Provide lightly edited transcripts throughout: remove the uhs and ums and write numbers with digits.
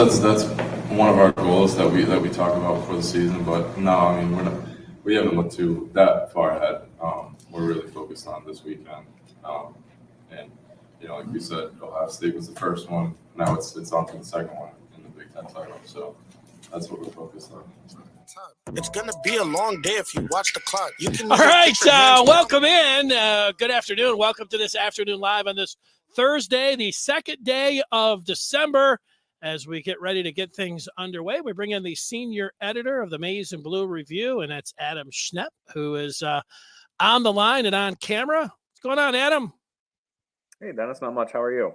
that's one of our goals that we talk about for the season. But no, I mean we haven't looked too that far ahead. We're really focused on this weekend, and like we said, Ohio State was the first one. Now it's on to the second one in the Big Ten title. So that's what we're focused on. It's going to be a long day if you watch the clock. All right, welcome in. Good afternoon. Welcome to this Afternoon Live on this Thursday, the second day of December. As we get ready to get things underway, we bring in the senior editor of the Maize and Blue Review, and that's Adam Schnepp, who is on the line and on camera. What's going on, Adam? Hey, Dennis. Not much. How are you?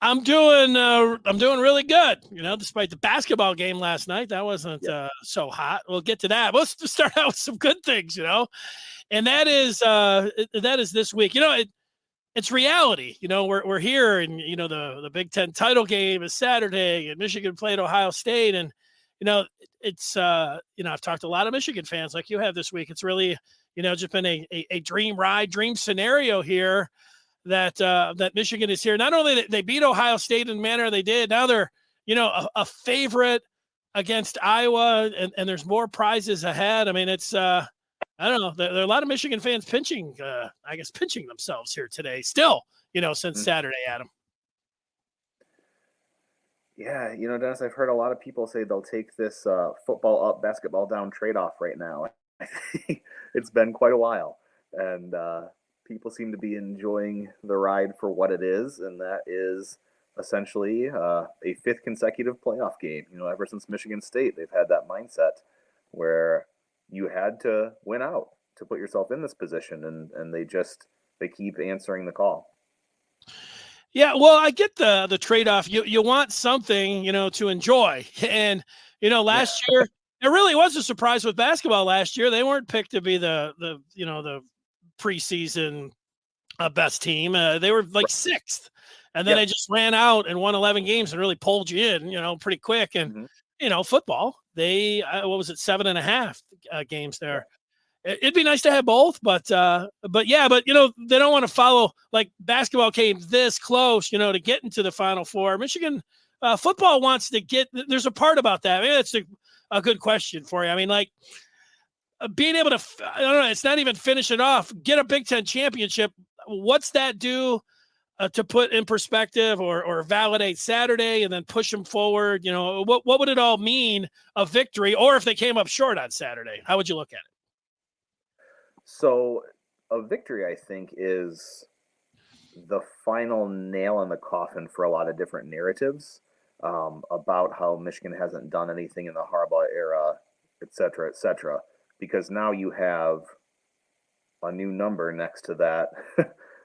I'm doing really good. Despite the basketball game last night, that wasn't so hot. We'll get to that. Let's just start out with some good things, and that is this week. It's reality. We're here, and the Big Ten title game is Saturday, and Michigan played Ohio State, and it's I've talked to a lot of Michigan fans like you have this week. It's really just been a dream ride, dream scenario here. That Michigan is here. Not only they beat Ohio State in the manner they did, now they're, a favorite against Iowa, and there's more prizes ahead. I mean, it's, I don't know. There are a lot of Michigan fans pinching themselves here today still, since Saturday, Adam. Yeah, Dennis, I've heard a lot of people say they'll take this football up, basketball down trade-off right now. I think it's been quite a while. And, people seem to be enjoying the ride for what it is, and that is essentially a fifth consecutive playoff game. Ever since Michigan State, they've had that mindset where you had to win out to put yourself in this position, and they keep answering the call. Yeah, well, I get the trade-off. You want something, to enjoy. And, last year, it really was a surprise with basketball last year. They weren't picked to be the preseason best team. They were like sixth, and then they just ran out and won 11 games and really pulled you in, pretty quick. And, football, they, 7.5 games there. It'd be nice to have both, but they don't want to follow, like, basketball came this close, to get into the Final Four. Michigan football wants to get, there's a part about that. Maybe that's a good question for you. I mean, like, being able to, I don't know, it's not even finish it off, get a Big Ten championship. What's that do to put in perspective or validate Saturday and then push them forward? What would it all mean, a victory, or if they came up short on Saturday? How would you look at it? So a victory, I think, is the final nail in the coffin for a lot of different narratives about how Michigan hasn't done anything in the Harbaugh era, et cetera, et cetera. Because now you have a new number next to that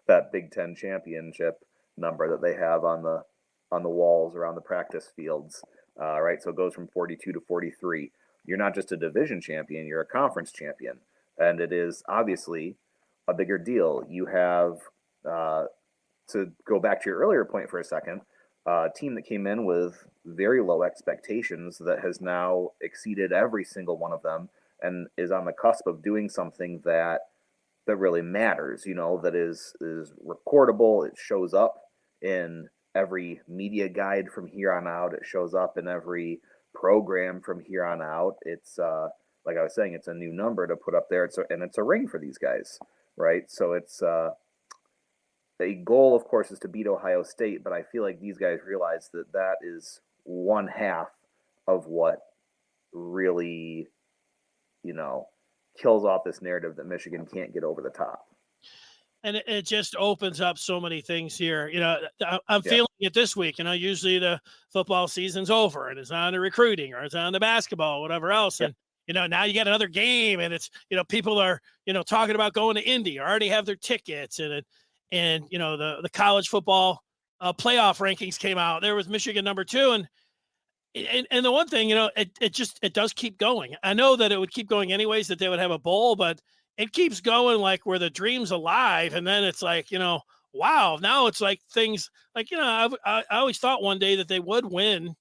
that Big Ten championship number that they have on the walls around the practice fields, right? So it goes from 42 to 43. You're not just a division champion; you're a conference champion, and it is obviously a bigger deal. You have to go back to your earlier point for a second. A team that came in with very low expectations that has now exceeded every single one of them, and is on the cusp of doing something that really matters, that is recordable. It shows up in every media guide from here on out. It shows up in every program from here on out. It's like I was saying, it's a new number to put up there. It's a ring for these guys, right? So it's the goal, of course, is to beat Ohio State, but I feel like these guys realize that is one half of what really kills off this narrative that Michigan can't get over the top. And it just opens up so many things here. I'm feeling it this week. Usually the football season's over and it's on to recruiting or it's on to basketball, whatever else. And, now you got another game and it's, people are, talking about going to Indy or already have their tickets. And the college football playoff rankings came out. There was Michigan number 2. And the one thing, it does keep going. I know that it would keep going anyways, that they would have a bowl, but it keeps going like where the dream's alive. And then it's like, wow, now it's like things like, I always thought one day that they would win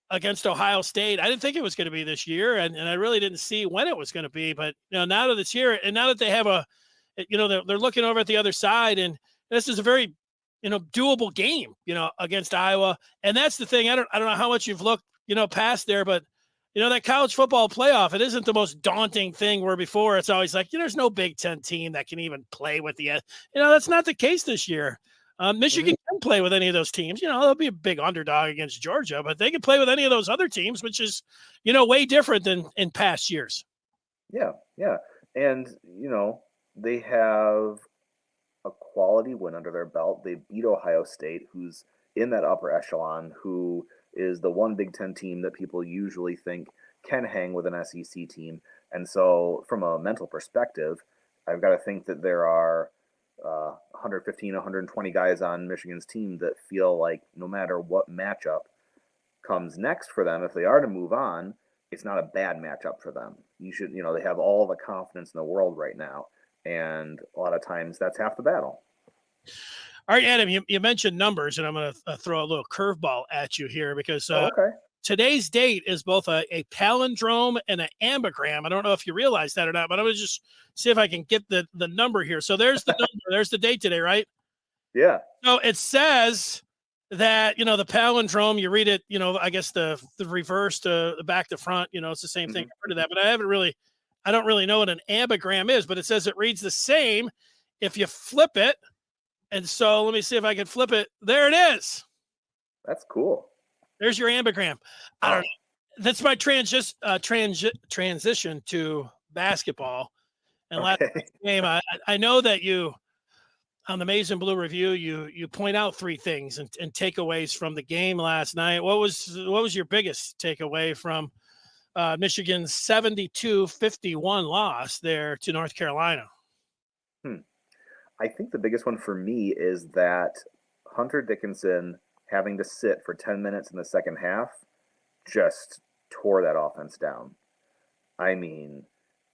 against Ohio State. I didn't think it was going to be this year. And I really didn't see when it was going to be, but now that it's here and now that they have they're looking over at the other side, and this is a very doable game, against Iowa. And that's the thing. I don't know how much you've looked, past there, but that college football playoff, it isn't the most daunting thing where before it's always like, there's no Big Ten team that can even play with that's not the case this year. Michigan can play with any of those teams. They'll be a big underdog against Georgia, but they can play with any of those other teams, which is, way different than in past years. Yeah. Yeah. And, they have a quality win under their belt. They beat Ohio State, who's in that upper echelon, who is the one Big Ten team that people usually think can hang with an SEC team. And so from a mental perspective, I've got to think that there are 115, 120 guys on Michigan's team that feel like no matter what matchup comes next for them, if they are to move on, it's not a bad matchup for them. They have all the confidence in the world right now. And a lot of times that's half the battle. All right, Adam, you mentioned numbers, and I'm going to throw a little curveball at you here because today's date is both a palindrome and an ambigram. I don't know if you realize that or not, but I'm going to just see if I can get the number here. So there's the number. There's the date today, right? Yeah. So it says that, the palindrome, you read it, I guess the reverse to the back to front, it's the same thing. I've heard of that, but I don't really know what an ambigram is, but it says it reads the same if you flip it. And so let me see if I can flip it. There it is. That's cool. There's your ambigram. I don't know. That's my transition to basketball. And last game, I know that you, on the Maize and Blue review, you point out three things and takeaways from the game last night. What was your biggest takeaway from Michigan's 72-51 loss there to North Carolina? I think the biggest one for me is that Hunter Dickinson having to sit for 10 minutes in the second half just tore that offense down. I mean,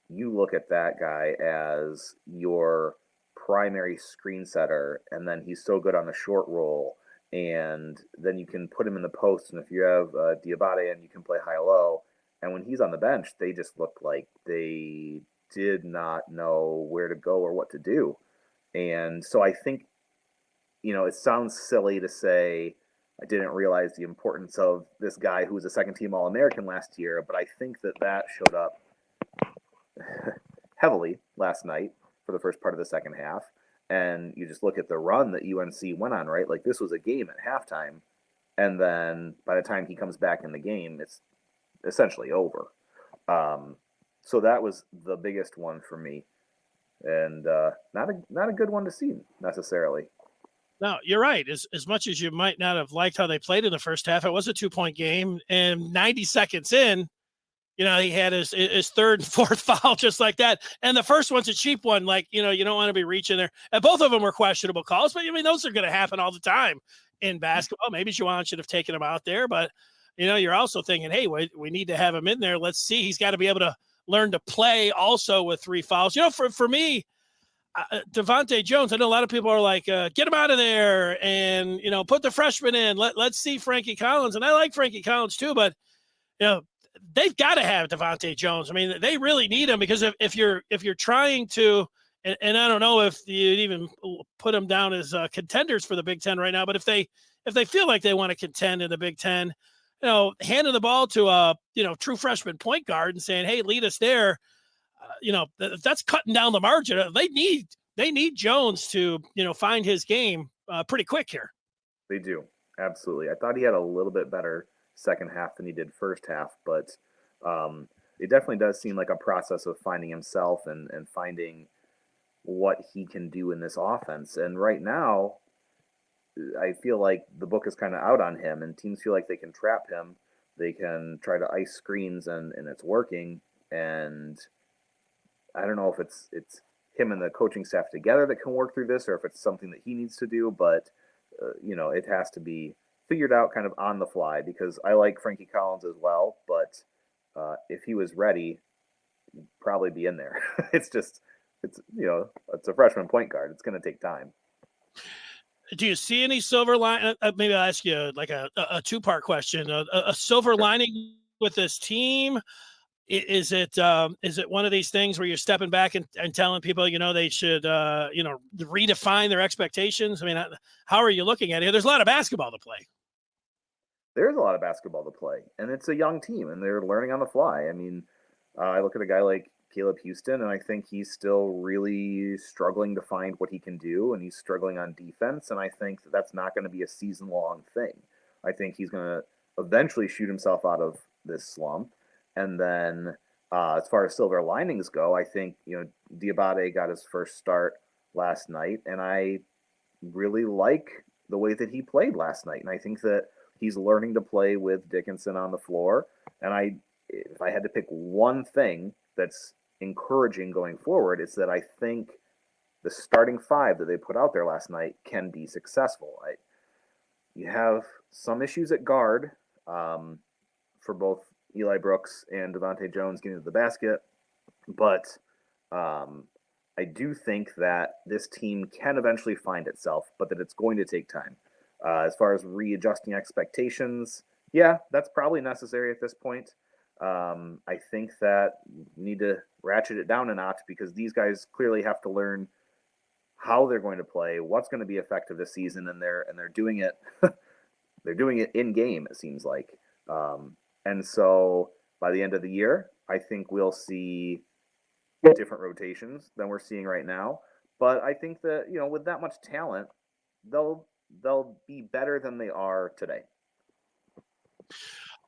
you look at that guy as your primary screen setter, and then he's so good on the short roll, and then you can put him in the post, and if you have Diabate and you can play high-low, and when he's on the bench, they just look like they did not know where to go or what to do. And so I think, it sounds silly to say I didn't realize the importance of this guy who was a second-team All-American last year, but I think that showed up heavily last night for the first part of the second half. And you just look at the run that UNC went on, right? Like, this was a game at halftime, and then by the time he comes back in the game, it's essentially over. So that was the biggest one for me. And not a good one to see necessarily. No, you're right. As much as you might not have liked how they played in the first half, it was a 2-point game. And 90 seconds in, he had his third and fourth foul just like that. And the first one's a cheap one. Like, you don't want to be reaching there. And both of them were questionable calls, but those are going to happen all the time in basketball. Maybe Juwan should have taken him out there, but you're also thinking, hey, we need to have him in there. Let's see. He's got to be able to learn to play also with 3 fouls. For me, Devontae Jones, I know a lot of people are like, get him out of there and, put the freshman in. Let's see Frankie Collins. And I like Frankie Collins too, but, they've got to have Devontae Jones. I mean, they really need him because if you're trying to, and I don't know if you'd even put them down as contenders for the Big Ten right now, but if they feel like they want to contend in the Big Ten, handing the ball to a, true freshman point guard and saying, hey, lead us there, that's cutting down the margin. They need Jones to, find his game pretty quick here. They do. Absolutely. I thought he had a little bit better second half than he did first half, but it definitely does seem like a process of finding himself and finding what he can do in this offense. And right now, I feel like the book is kind of out on him, and teams feel like they can trap him. They can try to ice screens, and it's working. And I don't know if it's him and the coaching staff together that can work through this, or if it's something that he needs to do. But it has to be figured out kind of on the fly, because I like Frankie Collins as well, but if he was ready, he'd probably be in there. It's a freshman point guard. It's going to take time. Do you see any silver line? Maybe I'll ask you like a 2-part question, a silver lining with this team. Is it one of these things where you're stepping back and telling people, they should, redefine their expectations? I mean, how are you looking at it? There's a lot of basketball to play. There's a lot of basketball to play, and it's a young team, and they're learning on the fly. I mean, I look at a guy like Caleb Houston, and I think he's still really struggling to find what he can do, and he's struggling on defense, and I think that's not going to be a season-long thing. I think he's going to eventually shoot himself out of this slump, and then as far as silver linings go, I think, Diabate got his first start last night, and I really like the way that he played last night, and I think that he's learning to play with Dickinson on the floor. And if I had to pick one thing that's encouraging going forward, it's that I think the starting five that they put out there last night can be successful. You have some issues at guard for both Eli Brooks and Devontae Jones getting to the basket, but I do think that this team can eventually find itself, but that it's going to take time. As far as readjusting expectations, yeah, that's probably necessary at this point. I think that you need to ratchet it down a notch because these guys clearly have to learn how they're going to play, what's going to be effective this season, and they're doing it. They're doing it in game, it seems like. And so by the end of the year, I think we'll see different rotations than we're seeing right now. But I think that with that much talent, they'll be better than they are today.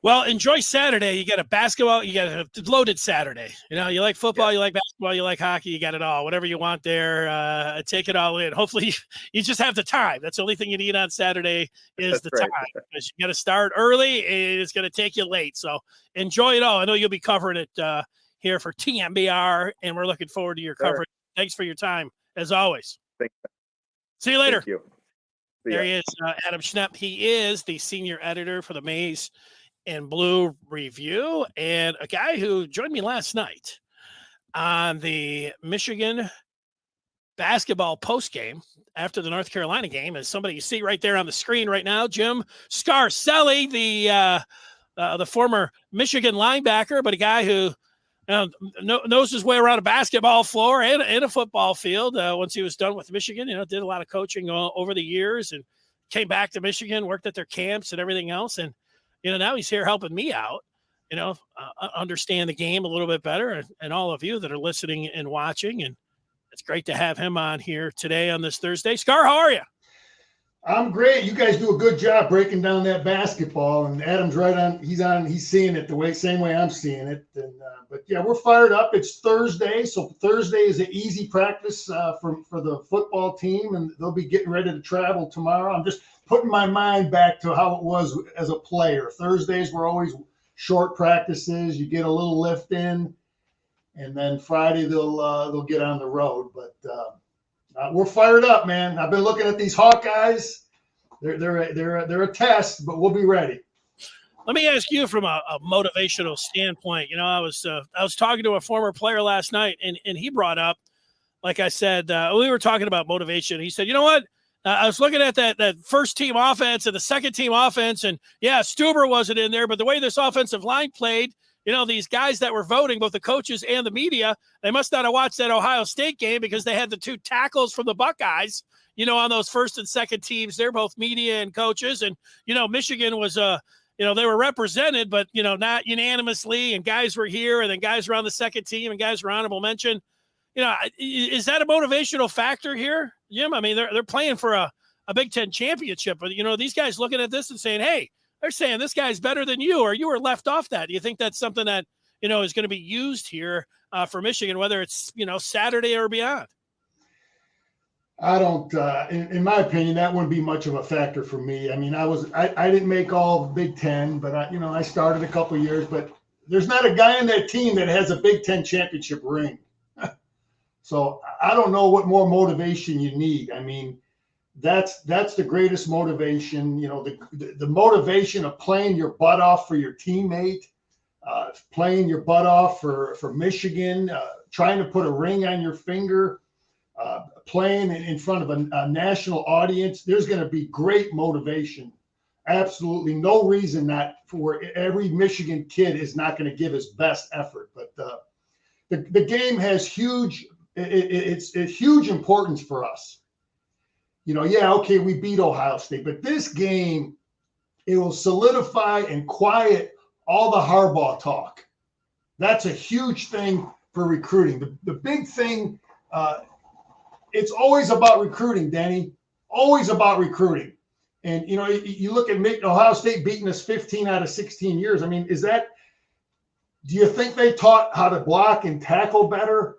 Well, enjoy Saturday. You got a basketball, you got a loaded Saturday. You like football, You like basketball, you like hockey, you got it all. Whatever you want there, take it all in. Hopefully you just have the time. That's the only thing you need on Saturday is the time. Because you got to start early and it's going to take you late. So enjoy it all. I know you'll be covering it here for TMBR, and we're looking forward to your coverage. Thanks for your time, as always. Thanks. See you later. Thank you. There he is, Adam Schnepp. He is the senior editor for the Maize and Blue Review, and a guy who joined me last night on the Michigan basketball postgame after the North Carolina game, as somebody you see right there on the screen right now, Jim Scarcelli, the former Michigan linebacker, but a guy who knows his way around a basketball floor and a football field. Once he was done with Michigan, did a lot of coaching over the years and came back to Michigan, worked at their camps and everything else. And, now he's here helping me out, understand the game a little bit better, and all of you that are listening and watching. And it's great to have him on here today on this Thursday. Scar, how are you? I'm great. You guys do a good job breaking down that basketball, and Adam's right on. He's seeing it same way I'm seeing it. And but yeah, we're fired up. It's Thursday, so Thursday is an easy practice for the football team, and they'll be getting ready to travel tomorrow. I'm just putting my mind back to how it was as a player. Thursdays were always short practices. You get a little lift in, and then Friday they'll get on the road. But we're fired up, man. I've been looking at these Hawkeyes. They're a test, but we'll be ready. Let me ask you from a motivational standpoint. I was talking to a former player last night, and he brought up, like I said, we were talking about motivation. He said, you know what? I was looking at that first team offense and the second team offense, and yeah, Stuber wasn't in there, but the way this offensive line played, these guys that were voting, both the coaches and the media, they must not have watched that Ohio State game because they had the two tackles from the Buckeyes, on those first and second teams. They're both media and coaches. And, Michigan was, they were represented, but, not unanimously. And guys were here, and then guys were on the second team, and guys were honorable mention. Is that a motivational factor here, Jim? I mean, they're playing for a Big Ten championship, but, these guys looking at this and saying, hey, they're saying this guy's better than you, or you were left off that. Do you think that's something that, is going to be used here for Michigan, whether it's, Saturday or beyond? I don't, in my opinion, that wouldn't be much of a factor for me. I mean, I didn't make all Big Ten, but I started a couple of years, but there's not a guy on that team that has a Big Ten championship ring. So I don't know what more motivation you need. I mean, that's the greatest motivation, the motivation of playing your butt off for your teammate, playing your butt off for Michigan, trying to put a ring on your finger, playing in front of a national audience. There's going to be great motivation absolutely no reason not for every Michigan kid is not going to give his best effort. But the game has huge importance for us. Yeah, okay, we beat Ohio State, but this game, it will solidify and quiet all the Harbaugh talk. That's a huge thing for recruiting. The big thing, it's always about recruiting, Denny. Always about recruiting. And, you look at Ohio State beating us 15 out of 16 years. I mean, do you think they taught how to block and tackle better?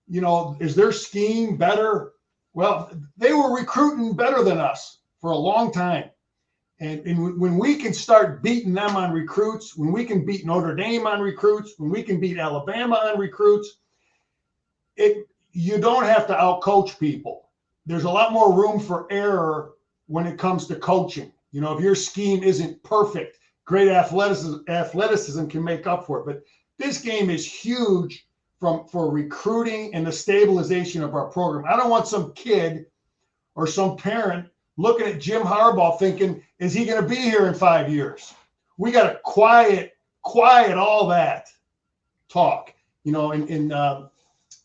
Is their scheme better? Well, they were recruiting better than us for a long time. And when we can start beating them on recruits, when we can beat Notre Dame on recruits, when we can beat Alabama on recruits, you don't have to outcoach people. There's a lot more room for error when it comes to coaching. If your scheme isn't perfect, great athleticism can make up for it. But this game is huge for recruiting and the stabilization of our program. I don't want some kid or some parent looking at Jim Harbaugh thinking, is he going to be here in 5 years? We got to quiet all that talk,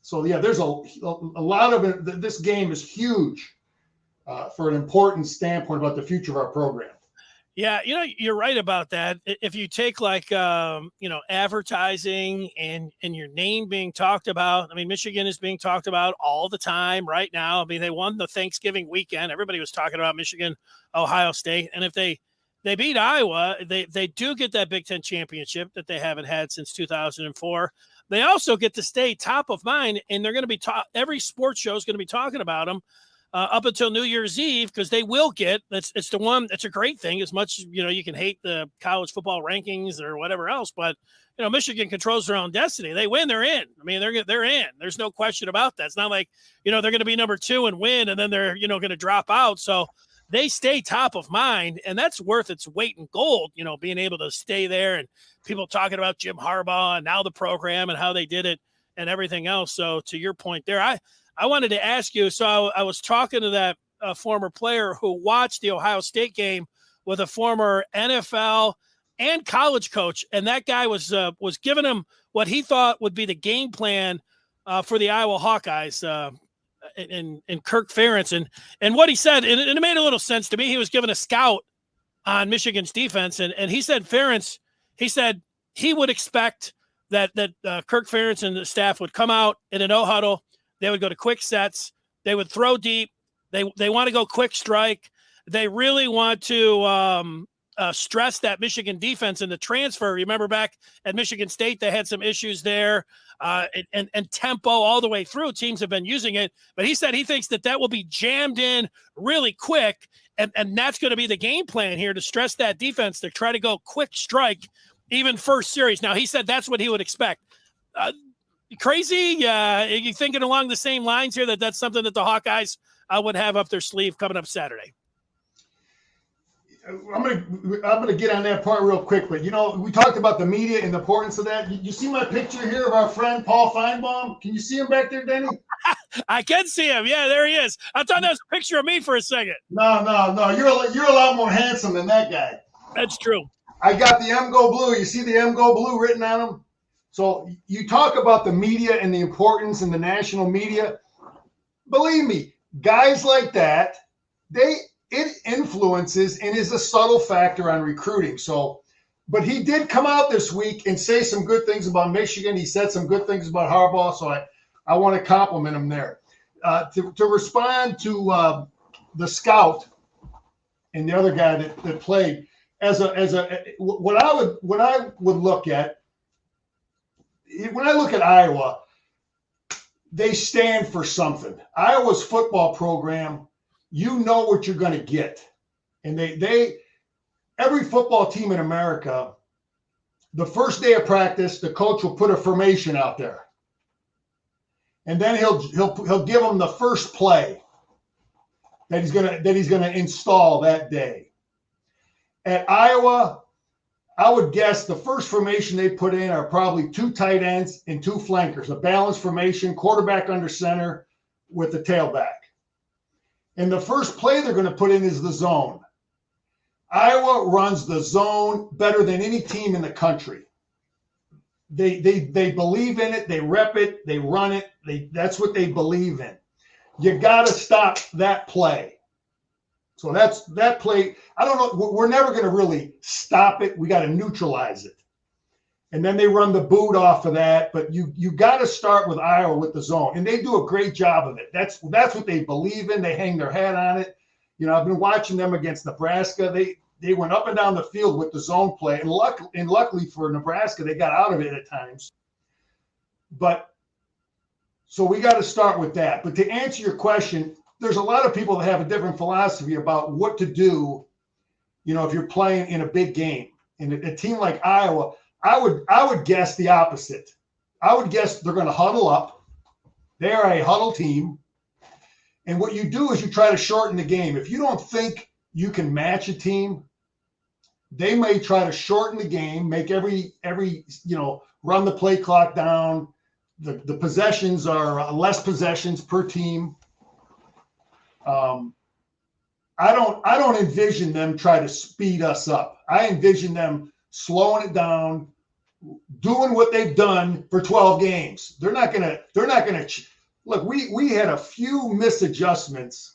so yeah, there's a lot of it. This game is huge for an important standpoint about the future of our program. Yeah, you're right about that. If you take advertising and your name being talked about, I mean, Michigan is being talked about all the time right now. I mean, they won the Thanksgiving weekend. Everybody was talking about Michigan, Ohio State. And if they beat Iowa, they do get that Big Ten championship that they haven't had since 2004. They also get to stay top of mind, and they're going to be every sports show is going to be talking about them up until New Year's Eve, because they will get it's a great thing. As much you can hate the college football rankings or whatever else, but Michigan controls their own destiny. They win, they're in. I mean, they're in. There's no question about that. It's not like they're going to be number 2 and win, and then they're going to drop out. So they stay top of mind, and that's worth its weight in gold. Being able to stay there, and people talking about Jim Harbaugh and now the program and how they did it and everything else. So to your point there, I wanted to ask you, so I was talking to that former player who watched the Ohio State game with a former NFL and college coach, and that guy was giving him what he thought would be the game plan for the Iowa Hawkeyes and Kirk Ferentz. And what he said, and it made a little sense to me, he was giving a scout on Michigan's defense, and he said Ferentz, he would expect that Kirk Ferentz and the staff would come out in a no huddle. They would go to quick sets. They would throw deep. They want to go quick strike. They really want to stress that Michigan defense in the transfer. Remember back at Michigan State, they had some issues there and tempo all the way through. Teams have been using it. But he said he thinks that will be jammed in really quick, and that's going to be the game plan here, to stress that defense, to try to go quick strike, even first series. Now, he said that's what he would expect. Crazy? Are you thinking along the same lines here, that's something that the Hawkeyes would have up their sleeve coming up Saturday? I'm gonna get on that part real quick, but we talked about the media and the importance of that. You see my picture here of our friend Paul Feinbaum? Can you see him back there, Denny? I can see him. Yeah, there he is. I thought that was a picture of me for a second. No. You're a lot more handsome than that guy. That's true. I got the M Go Blue. You see the M Go Blue written on him? So you talk about the media and the importance in the national media. Believe me, guys like that, it influences and is a subtle factor on recruiting. So, but he did come out this week and say some good things about Michigan. He said some good things about Harbaugh. So I want to compliment him there. To respond to the scout and the other guy that played what I would look at. When I look at Iowa, they stand for something. Iowa's football program, you know what you're going to get. And every football team in America, the first day of practice, the coach will put a formation out there. And then he'll give them the first play that he's going to install that day. At Iowa, I would guess the first formation they put in are probably 2 tight ends and 2 flankers, a balanced formation, quarterback under center with the tailback. And the first play they're going to put in is the zone. Iowa runs the zone better than any team in the country. They believe in it. They rep it. They run it. That's what they believe in. You got to stop that play. So that's that play. I don't know. We're never going to really stop it. We got to neutralize it. And then they run the boot off of that. But you got to start with Iowa with the zone. And they do a great job of it. That's what they believe in. They hang their hat on it. You know, I've been watching them against Nebraska. They went up and down the field with the zone play. And luckily for Nebraska, they got out of it at times. But so we got to start with that. But to answer your question, there's a lot of people that have a different philosophy about what to do, you know, if you're playing in a big game. And a team like Iowa, I would guess the opposite. I would guess they're going to huddle up. They are a huddle team. And what you do is you try to shorten the game. If you don't think you can match a team, they may try to shorten the game, make every run the play clock down. The possessions are less possessions per team. I don't envision them try to speed us up. I envision them slowing it down, doing what they've done for 12 games. They're not gonna look. We had a few misalignments,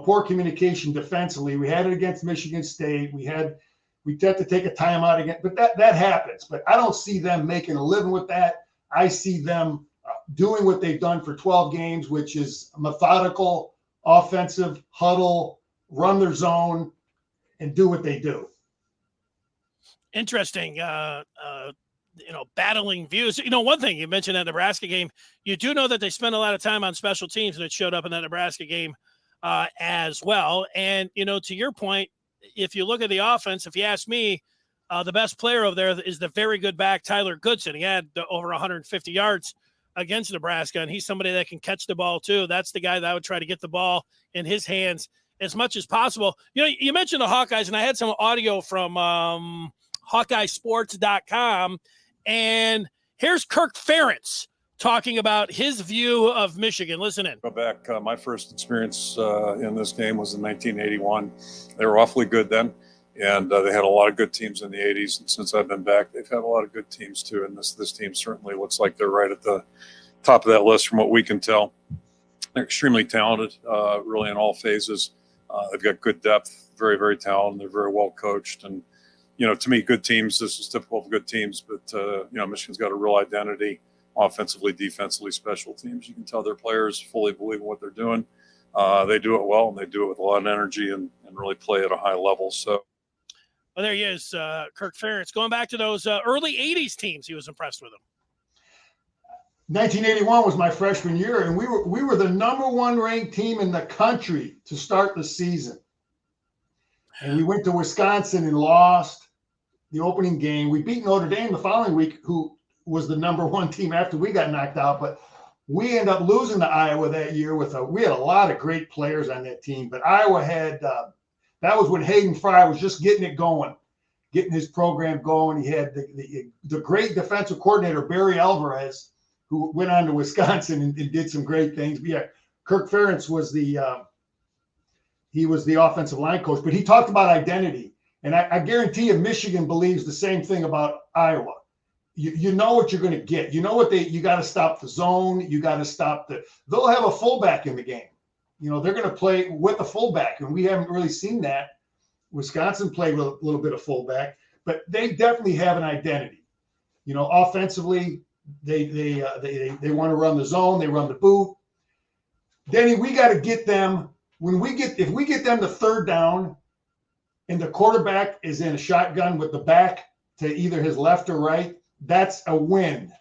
poor communication defensively. We had it against Michigan State. We had to take a timeout again, but that happens. But I don't see them making a living with that. I see them doing what they've done for 12 games, which is methodical, offensive, huddle, run their zone, and do what they do. Interesting. Battling views. You know, one thing you mentioned that Nebraska game, you do know that they spent a lot of time on special teams, and it showed up in that Nebraska game as well. And, you know, to your point, if you look at the offense, if you ask me, the best player over there is the very good back, Tyler Goodson. He had over 150 yards against Nebraska, and he's somebody that can catch the ball too. That's the guy that I would try to get the ball in his hands as much as possible. You know, you mentioned the Hawkeyes, and I had some audio from HawkeyeSports.com, and here's Kirk Ferentz talking about his view of Michigan. Listen in. Go back. My first experience in this game was in 1981. They were awfully good then. And they had a lot of good teams in the 80s. And since I've been back, they've had a lot of good teams too. And this team certainly looks like they're right at the top of that list from what we can tell. They're extremely talented, really in all phases. They've got good depth, very, very talented. They're very well coached. And, you know, to me, good teams, this is typical of good teams. But, Michigan's got a real identity, offensively, defensively, special teams. You can tell their players fully believe in what they're doing. They do it well, and they do it with a lot of energy and really play at a high level. So. Well, there he is, Kirk Ferentz. Going back to those early 80s teams, he was impressed with them. 1981 was my freshman year, and we were the number one ranked team in the country to start the season. And we went to Wisconsin and lost the opening game. We beat Notre Dame the following week, who was the number one team after we got knocked out. But we ended up losing to Iowa that year we had a lot of great players on that team. But Iowa had that was when Hayden Fry was just getting it going, getting his program going. He had the great defensive coordinator, Barry Alvarez, who went on to Wisconsin and did some great things. But yeah, Kirk Ferentz was the offensive line coach, but he talked about identity. And I guarantee you Michigan believes the same thing about Iowa. You know what you're going to get. You know you got to stop the zone. You got to stop they'll have a fullback in the game. You know, they're going to play with a fullback, and we haven't really seen that. Wisconsin played with a little bit of fullback, but they definitely have an identity. You know, offensively, they want to run the zone, they run the boot. Denny, we got to get them if we get them to third down, and the quarterback is in a shotgun with the back to either his left or right, that's a win.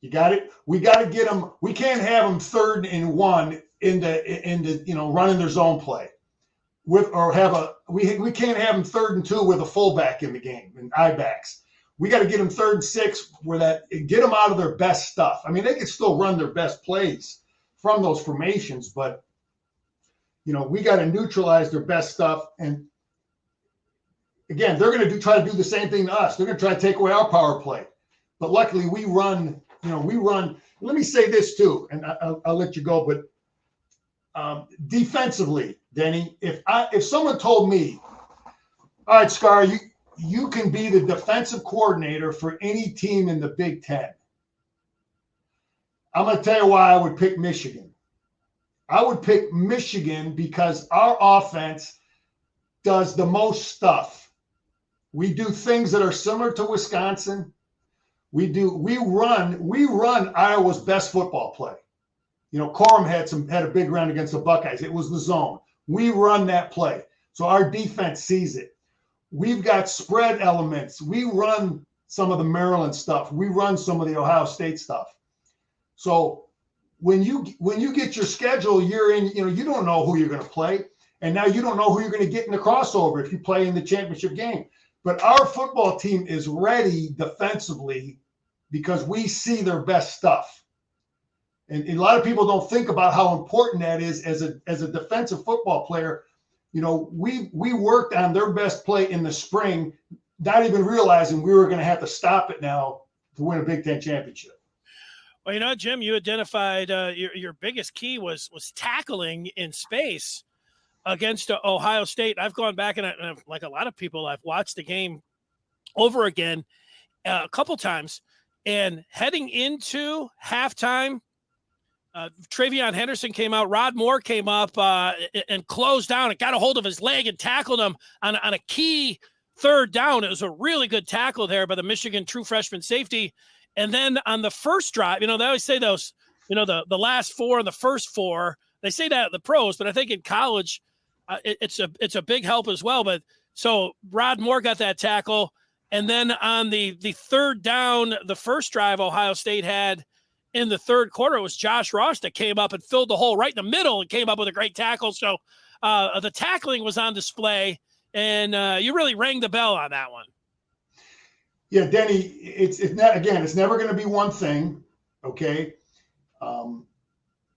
You got it? We got to get them. We can't have them 3rd and 1 in the running their zone play we can't have them 3rd and 2 with a fullback in the game and I-backs. We got to get them 3rd and 6 get them out of their best stuff. I mean, they can still run their best plays from those formations, but we got to neutralize their best stuff. And again, they're going to try to do the same thing to us. They're going to try to take away our power play, but luckily we run. Let me say this too, and I'll let you go, but Defensively, Denny, if someone told me, all right, Scar, you can be the defensive coordinator for any team in the Big Ten, I'm going to tell you why I would pick Michigan. I would pick Michigan because our offense does the most stuff. We do things that are similar to Wisconsin. We run Iowa's best football play. You know, Corum had a big run against the Buckeyes. It was the zone. We run that play. So our defense sees it. We've got spread elements. We run some of the Maryland stuff. We run some of the Ohio State stuff. So when you get your schedule, you don't know who you're going to play. And now you don't know who you're going to get in the crossover if you play in the championship game. But our football team is ready defensively because we see their best stuff. And a lot of people don't think about how important that is as a defensive football player. You know, we worked on their best play in the spring, not even realizing we were going to have to stop it now to win a Big Ten championship. Well, you know, Jim, you identified your biggest key was tackling in space against Ohio State. I've gone back and like a lot of people, I've watched the game over again a couple times. And heading into halftime, Travion Henderson came out. Rod Moore came up and closed down and got a hold of his leg and tackled him on a key third down. It was a really good tackle there by the Michigan true freshman safety. And then on the first drive, you know, they always say those, you know, the last four and the first four, they say that at the pros, but I think in college it's a big help as well. But so Rod Moore got that tackle. And then on the third down, the first drive Ohio State had in the third quarter, it was Josh Ross that came up and filled the hole right in the middle and came up with a great tackle. So the tackling was on display, and you really rang the bell on that one. Yeah, Denny, it's never going to be one thing, okay?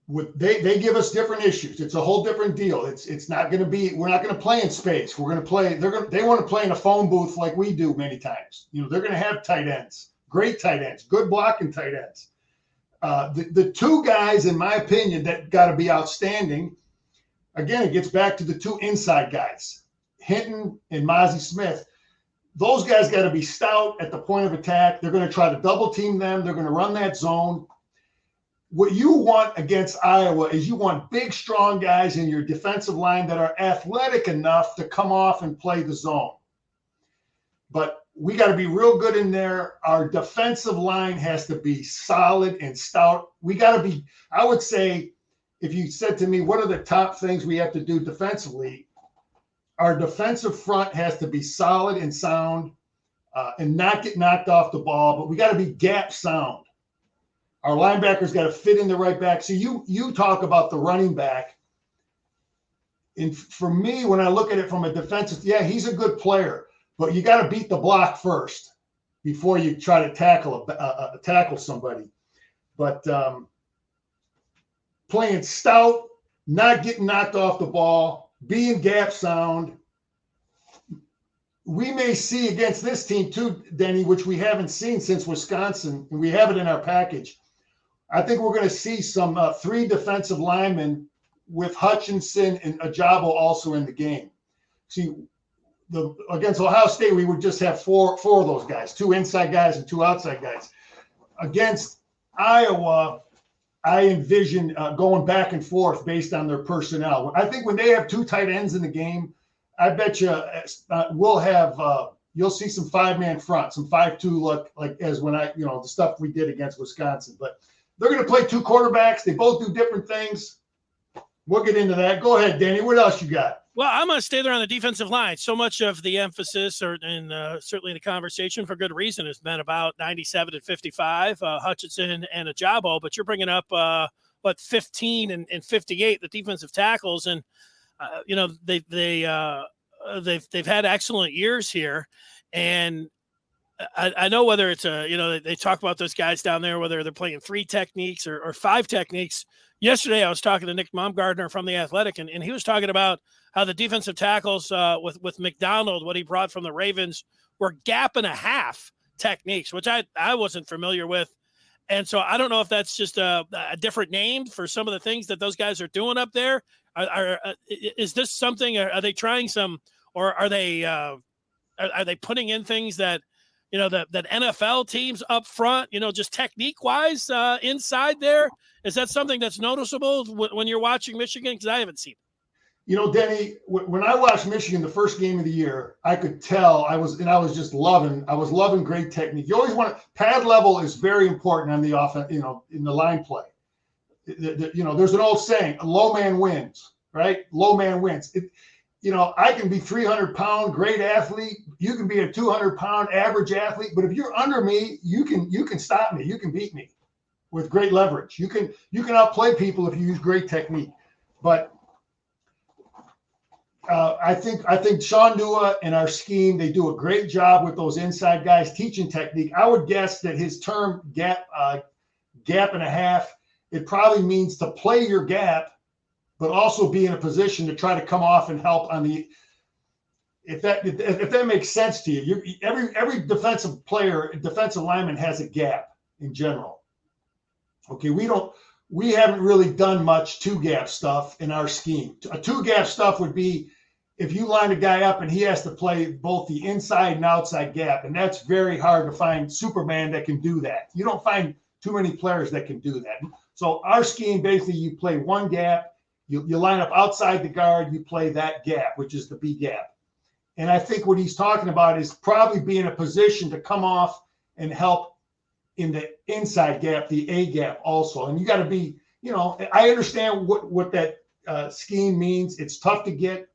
They give us different issues. It's a whole different deal. It's not going to be. We're not going to play in space. We're going to play. They want to play in a phone booth like we do many times. You know, they're going to have tight ends, great tight ends, good blocking tight ends. The two guys, in my opinion, that got to be outstanding. Again, it gets back to the two inside guys, Hinton and Mozzie Smith. Those guys got to be stout at the point of attack. They're going to try to double team them. They're going to run that zone. What you want against Iowa is you want big, strong guys in your defensive line that are athletic enough to come off and play the zone. But we got to be real good in there. Our defensive line has to be solid and stout. We got to be, I would say, if you said to me, what are the top things we have to do defensively? Our defensive front has to be solid and sound and not get knocked off the ball, but we got to be gap sound. Our linebackers got to fit in the right back. So you talk about the running back. And for me, when I look at it from a defensive, yeah, he's a good player, but you got to beat the block first before you try to tackle somebody. But playing stout, not getting knocked off the ball, being gap sound. We may see against this team too, Denny, which we haven't seen since Wisconsin, and we have it in our package. I think we're going to see some three defensive linemen with Hutchinson and Ajabo also in the game. See, against Ohio State, we would just have four of those guys, two inside guys and two outside guys. Against Iowa, I envision going back and forth based on their personnel. I think when they have two tight ends in the game, I bet you we'll have you'll see some five-man front, some 5-2 look like as when the stuff we did against Wisconsin. But they're going to play two quarterbacks. They both do different things. We'll get into that. Go ahead, Danny. What else you got? Well, I'm going to stay there on the defensive line. So much of the emphasis, and certainly the conversation for good reason, has been about 97 and 55, Hutchinson and Ajabo. But you're bringing up 15 and 58, the defensive tackles, and they've had excellent years here, and I know whether it's they talk about those guys down there, whether they're playing 3 techniques or 5 techniques. Yesterday, I was talking to Nick Baumgardner from The Athletic, and he was talking about how the defensive tackles with McDonald, what he brought from the Ravens, were gap and a half techniques, which I wasn't familiar with And so I don't know if that's just a different name for some of the things that those guys are doing up there. Is this something? Are they trying some, or are they putting in things that, that NFL teams up front, just technique wise inside there? Is that something that's noticeable when you're watching Michigan? Because I haven't seen it. Denny, when I watched Michigan the first game of the year, I could tell I was loving great technique. You always pad level is very important on the offense, in the line play. There's an old saying, a low man wins, right? Low man wins. I can be 300-pound, great athlete. You can be a 200-pound average athlete, but if you're under me, you can stop me. You can beat me with great leverage. You can outplay people if you use great technique. But I think Sean Dua and our scheme, they do a great job with those inside guys teaching technique. I would guess that his term gap and a half, it probably means to play your gap, but also be in a position to try to come off and help on the. If that makes sense to you, every defensive lineman has a gap in general. Okay, we haven't really done much two-gap stuff in our scheme. A two-gap stuff would be if you line a guy up and he has to play both the inside and outside gap, and that's very hard to find Superman that can do that. You don't find too many players that can do that. So our scheme, basically, you play one gap, you line up outside the guard, you play that gap, which is the B gap. And I think what he's talking about is probably be in a position to come off and help in the inside gap, the A gap also. And you got to be, I understand what that scheme means. It's tough to get,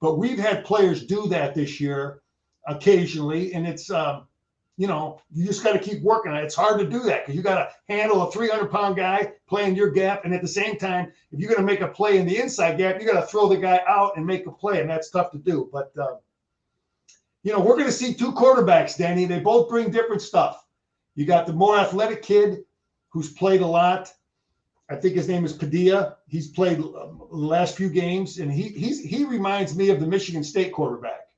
but we've had players do that this year occasionally. And it's, you just got to keep working on it. It's hard to do that because you got to handle a 300-pound guy playing your gap. And at the same time, if you're going to make a play in the inside gap, you got to throw the guy out and make a play. And that's tough to do. But, we're going to see two quarterbacks, Danny. They both bring different stuff. You got the more athletic kid who's played a lot. I think his name is Padilla. He's played the last few games, and he reminds me of the Michigan State quarterback.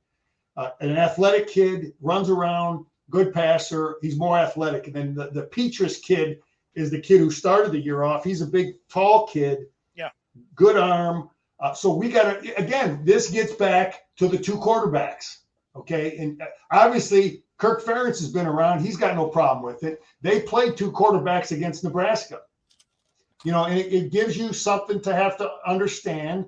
An athletic kid, runs around, good passer. He's more athletic. And then the Petrus kid is the kid who started the year off. He's a big, tall kid. Yeah. Good arm. So we got to, again, this gets back to the two quarterbacks. Okay. And obviously, Kirk Ferentz has been around. He's got no problem with it. They played two quarterbacks against Nebraska. And it gives you something to have to understand.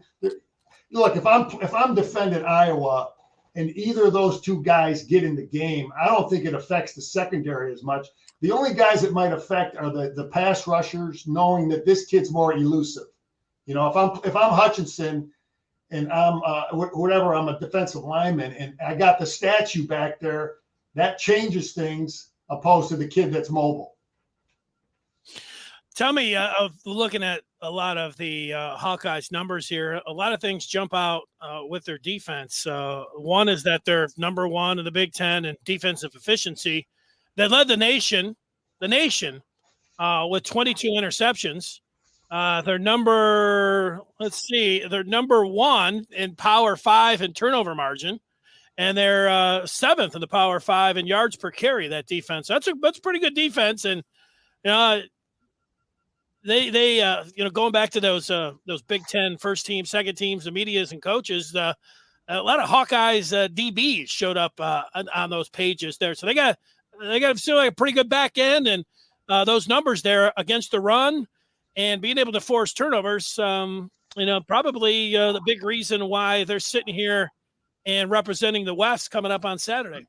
Look, if I'm defending Iowa and either of those two guys get in the game, I don't think it affects the secondary as much. The only guys it might affect are the pass rushers, knowing that this kid's more elusive. If I'm Hutchinson and I'm I'm a defensive lineman and I got the statue back there, that changes things opposed to the kid that's mobile. Tell me, of looking at a lot of the Hawkeyes numbers here, a lot of things jump out with their defense. One is that they're number one in the Big Ten in defensive efficiency. They led the nation with 22 interceptions. They're number one in Power 5 in turnover margin. And they're seventh in the Power 5 in yards per carry, that defense. That's pretty good defense. And, they going back to those Big Ten first team, second teams, the medias and coaches, a lot of Hawkeyes DBs showed up on those pages there. So they got still like a pretty good back end, and those numbers there against the run and being able to force turnovers, probably the big reason why they're sitting here and representing the West coming up on Saturday.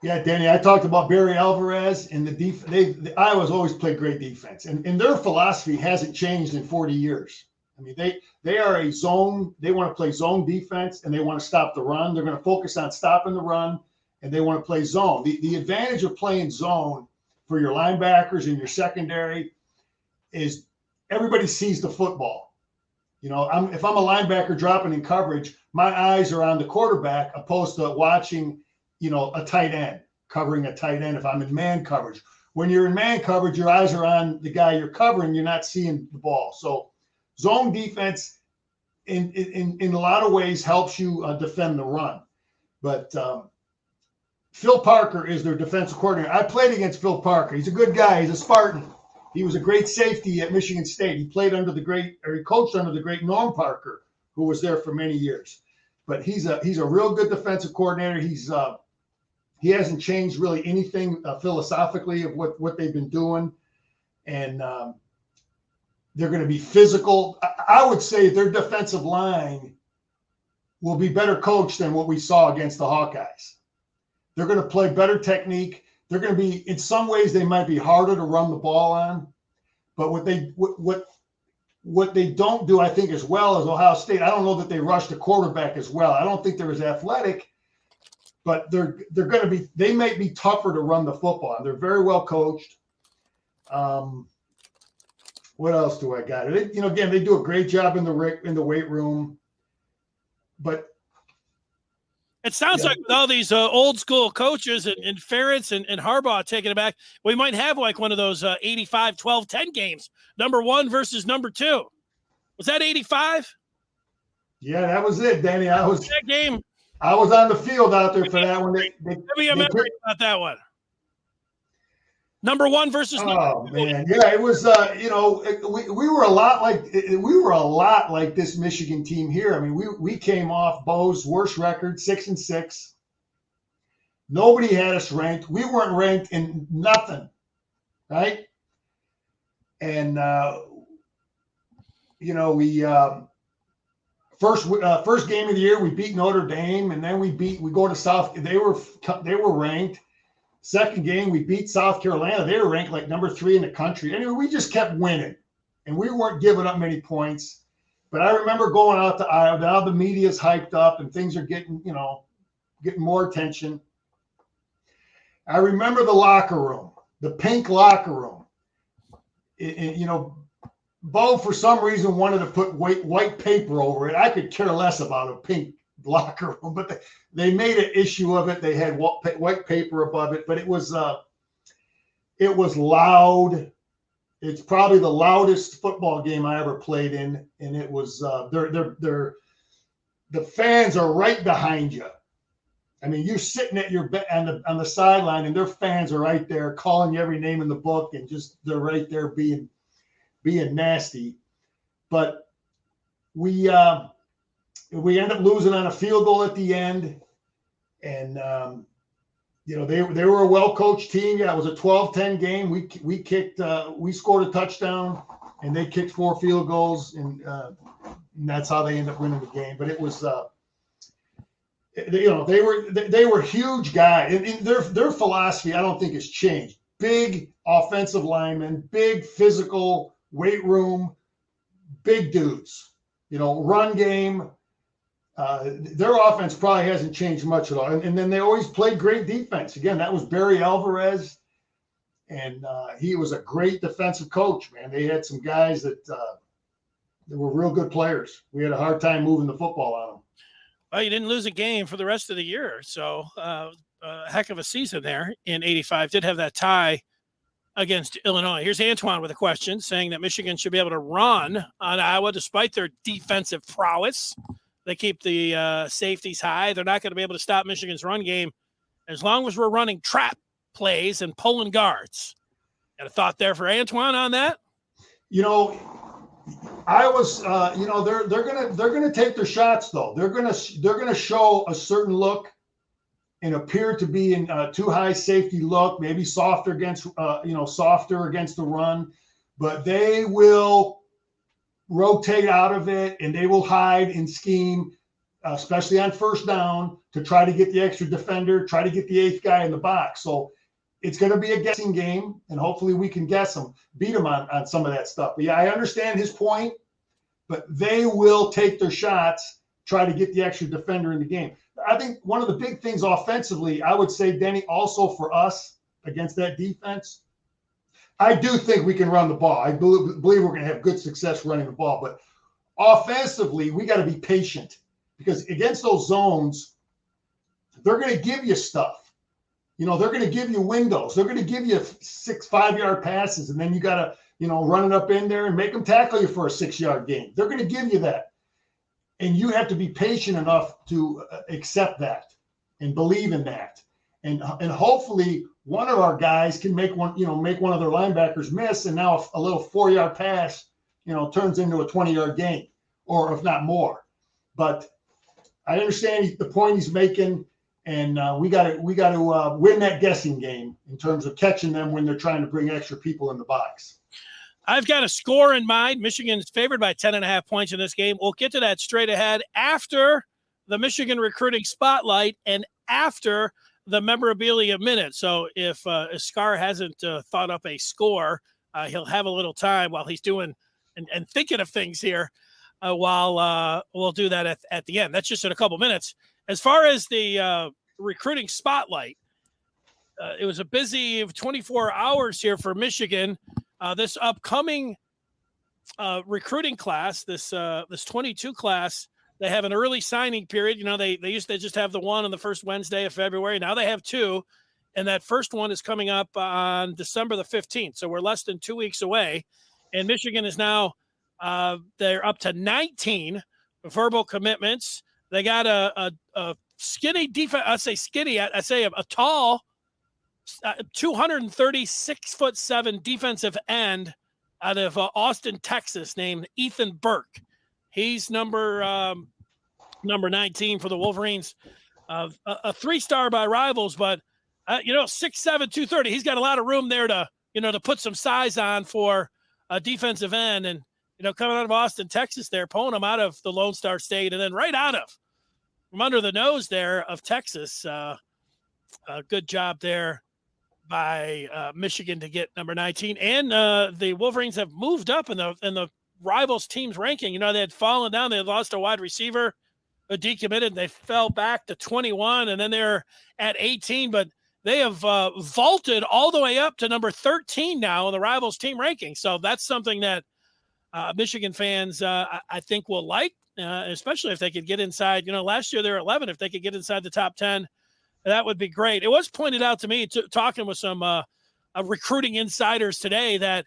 Yeah, Danny, I talked about Barry Alvarez and the Iowa's always played great defense, and their philosophy hasn't changed in 40 years. I mean, they are a zone. They want to play zone defense, and they want to stop the run. They're going to focus on stopping the run, and they want to play zone. The advantage of playing zone for your linebackers and your secondary is everybody sees the football. If I'm a linebacker dropping in coverage, my eyes are on the quarterback opposed to watching, a tight end, covering a tight end if I'm in man coverage. When you're in man coverage, your eyes are on the guy you're covering. You're not seeing the ball. So zone defense in a lot of ways helps you defend the run. But Phil Parker is their defensive coordinator. I played against Phil Parker. He's a good guy. He's a Spartan. He was a great safety at Michigan State. He coached under the great Norm Parker, who was there for many years. But he's a real good defensive coordinator. He hasn't changed really anything philosophically of what they've been doing, and they're going to be physical. I would say their defensive line will be better coached than what we saw against the Hawkeyes. They're going to play better technique. They're going to be, in some ways, they might be harder to run the ball on. But what they don't do, I think, as well as Ohio State, I don't know that they rush the quarterback as well. I don't think they're as athletic, but they're going to be, they might be tougher to run the football. They're very well coached. What else do I got? Again, they do a great job in the weight room. But it sounds like with all these old school coaches and Ferentz and Harbaugh taking it back, we might have like one of those 85, 12, 10 games, number 1 versus number 2. Was that 85? Yeah, that was it, Danny. That game. I was on the field out there for that one. Give me a memory about that one. Number 1 versus number 2. Man, yeah, it was. We were a lot like this Michigan team here. I mean, we came off Bo's worst record, 6-6. Nobody had us ranked. We weren't ranked in nothing, right? And we first game of the year we beat Notre Dame, and then we go to South. They were ranked. Second game, we beat South Carolina. They were ranked like number 3 in the country. Anyway, we just kept winning, and we weren't giving up many points. But I remember going out to Iowa. Now the media's hyped up, and things are getting more attention. I remember the locker room, the pink locker room. Bo, for some reason, wanted to put white paper over it. I could care less about a pink locker room, but they made an issue of it. They had white paper above it, but it was loud. It's probably the loudest football game I ever played in, and it was the fans are right behind you. I mean, you're sitting at your on the sideline, and their fans are right there calling you every name in the book, and just they're right there being nasty. But we end up losing on a field goal at the end, and they were a well-coached team. Yeah, it was a 12-10 game. We scored a touchdown, and they kicked 4 field goals, and that's how they ended up winning the game. But it was they were huge guys, and their philosophy I don't think has changed. Big offensive linemen, big physical weight room, big dudes. Run game. Their offense probably hasn't changed much at all. And then they always played great defense. Again, that was Barry Alvarez, and he was a great defensive coach, man. They had some guys that were real good players. We had a hard time moving the football on them. Well, you didn't lose a game for the rest of the year, so a heck of a season there in 85. Did have that tie against Illinois. Here's Antoine with a question saying that Michigan should be able to run on Iowa despite their defensive prowess. They keep the safeties high. They're not going to be able to stop Michigan's run game as long as we're running trap plays and pulling guards. Got a thought there for Antoine on that? I was, they're gonna take their shots though. They're gonna show a certain look and appear to be in too high safety look, maybe softer against the run, but they will rotate out of it, and they will hide and scheme, especially on first down, to try to get the extra defender, try to get the 8th guy in the box. So it's going to be a guessing game, and hopefully we can beat them on some of that stuff. But yeah, I understand his point, but they will take their shots, try to get the extra defender in the game. I think one of the big things offensively, I would say, Denny, also for us against that defense, I do think we can run the ball. I believe we're going to have good success running the ball. But offensively, we got to be patient, because against those zones, they're going to give you stuff. They're going to give you windows. They're going to give you 5-yard passes, and then you got to, run it up in there and make them tackle you for a 6-yard gain. They're going to give you that. And you have to be patient enough to accept that and believe in that. and hopefully one of our guys can make one of their linebackers miss, and now a little 4-yard pass, turns into a 20-yard gain, or if not more. But I understand the point he's making, and we got to win that guessing game in terms of catching them when they're trying to bring extra people in the box. I've got a score in mind. Michigan's favored by 10.5 points in this game. We'll get to that straight ahead after the Michigan recruiting spotlight and after the memorabilia minute. So if Scar hasn't thought up a score, he'll have a little time while he's doing and thinking of things here while we'll do that at the end. That's just in a couple minutes. As far as the recruiting spotlight, it was a busy 24 hours here for Michigan. This upcoming recruiting class, this 22 class, they have an early signing period. They used to just have the one on the first Wednesday of February. Now they have two, and that first one is coming up on December the 15th. So we're less than 2 weeks away, and Michigan is now they're up to 19 verbal commitments. They got a skinny defense. I say skinny. I say a tall, 236'7" defensive end out of Austin, Texas, named Ethan Burke. He's number 19 for the Wolverines. A 3-star by Rivals, but 6'7", 230. He's got a lot of room there to put some size on for a defensive end. And coming out of Austin, Texas, there pulling him out of the Lone Star State, and then right out of from under the nose there of Texas. A good job there by Michigan to get number 19. And the Wolverines have moved up in the Rivals team's ranking. They had fallen down. They had lost a wide receiver who decommitted. They fell back to 21, and then they're at 18. But they have vaulted all the way up to number 13 now in the Rivals team ranking. So that's something that Michigan fans, I think, will like, especially if they could get inside. Last year they were 11. If they could get inside the top 10, that would be great. It was pointed out to me, talking with some recruiting insiders today, that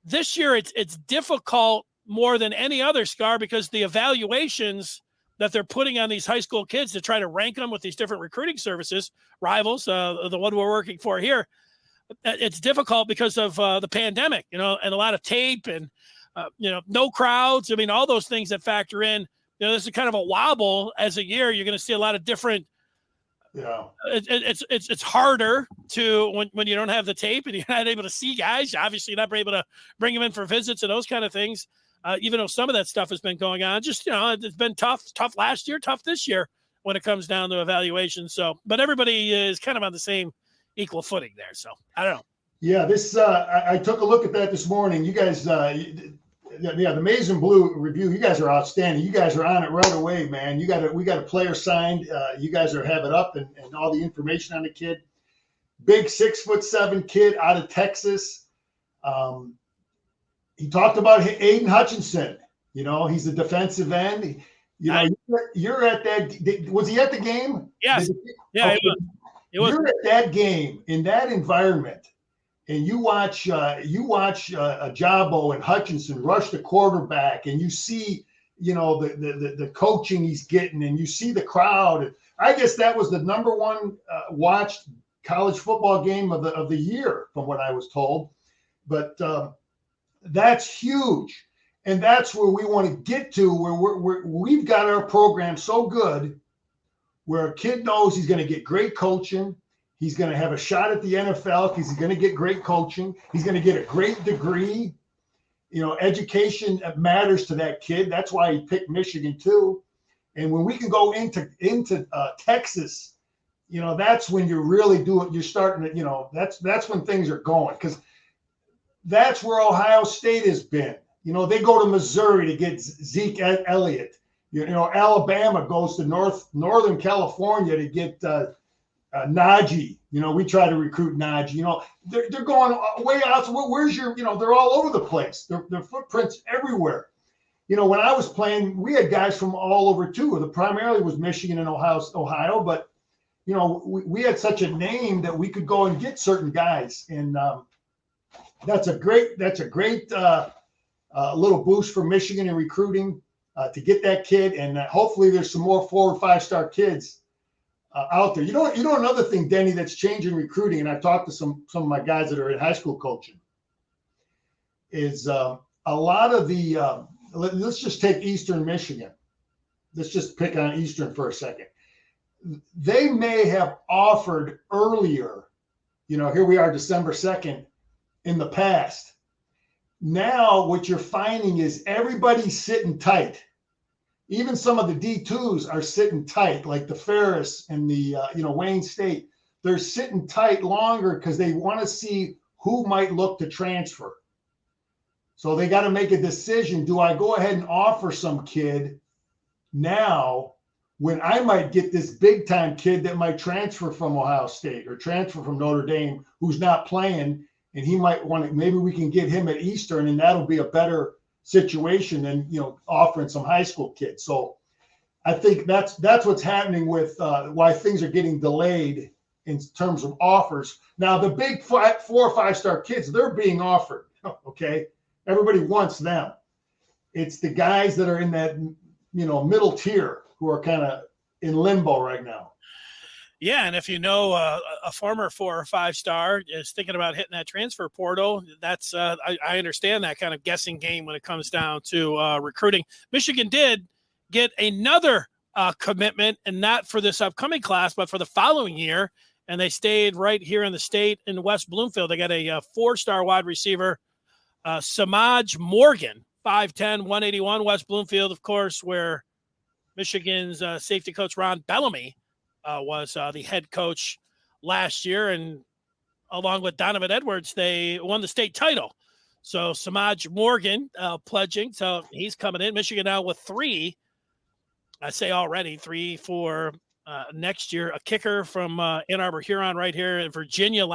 this year it's difficult more than any other, Scar, because the evaluations that they're putting on these high school kids to try to rank them with these different recruiting services, Rivals, the one we're working for here, it's difficult because of the pandemic, and a lot of tape and, no crowds. I mean, all those things that factor in. This is kind of a wobble as a year. You're going to see a lot of different. Yeah, it's harder to when you don't have the tape and you're not able to see guys. Obviously, you're not able to bring them in for visits and those kind of things. Even though some of that stuff has been going on, just it's been tough last year, tough this year when it comes down to evaluation. So, but everybody is kind of on the same equal footing there. So I don't know. Yeah, this I took a look at that this morning. You guys, the Maize and Blue review. You guys are outstanding. You guys are on it right away, man. We got a player signed. You guys have it up and all the information on the kid. Big 6'7" kid out of Texas. He talked about Aiden Hutchinson. He's a defensive end. You're at that. Was he at the game? Yes. Yeah. Okay. You're at that game in that environment, and you watch Ajabo and Hutchinson rush the quarterback, and you see the coaching he's getting, and you see the crowd. I guess that was the number one watched college football game of the year, from what I was told. But that's huge, and that's where we want to get to, where we've got our program so good, where a kid knows he's going to get great coaching. He's going to have a shot at the NFL because he's going to get great coaching. He's going to get a great degree. Education matters to that kid. That's why he picked Michigan too. And when we can go into Texas, that's when you're really doing. You're starting to, that's when things are going, because that's where Ohio State has been. They go to Missouri to get Zeke Elliott. Alabama goes to Northern California to get Najee. We try to recruit Najee. They're going way out. So where's your? They're all over the place. Their footprints everywhere. When I was playing, we had guys from all over too. The primarily was Michigan and Ohio, but we had such a name that we could go and get certain guys, and that's a great little boost for Michigan in recruiting to get that kid, and hopefully there's some more 4 or 5 star kids out there. You know, another thing, Denny, that's changing recruiting, and I've talked to some of my guys that are in high school coaching, is a lot of the let's just take Eastern Michigan. Let's just pick on Eastern for a second. They may have offered earlier, here we are December 2nd in the past. Now what you're finding is everybody's sitting tight. Even some of the D2s are sitting tight, like the Ferris and the Wayne State. They're sitting tight longer because they want to see who might look to transfer. So they got to make a decision. Do I go ahead and offer some kid now when I might get this big time kid that might transfer from Ohio State or transfer from Notre Dame who's not playing, and he might want to, maybe we can get him at Eastern, and that'll be a better situation than offering some high school kids. So I think that's what's happening with why things are getting delayed in terms of offers. Now the big 4 or 5 star kids, they're being offered. Okay, everybody wants them. It's the guys that are in that middle tier who are kind of in limbo right now. Yeah, and if a former 4 or 5 star is thinking about hitting that transfer portal, that's I understand that kind of guessing game when it comes down to recruiting. Michigan did get another commitment, and not for this upcoming class, but for the following year, and they stayed right here in the state in West Bloomfield. They got a 4-star wide receiver, Samaj Morgan, 5'10", 181, West Bloomfield, of course, where Michigan's safety coach Ron Bellamy was the head coach last year, and along with Donovan Edwards, they won the state title. So Samaj Morgan pledging, so he's coming in. Michigan now with 3. I say already 3 for next year. A kicker from Ann Arbor, Huron, right here in Virginia.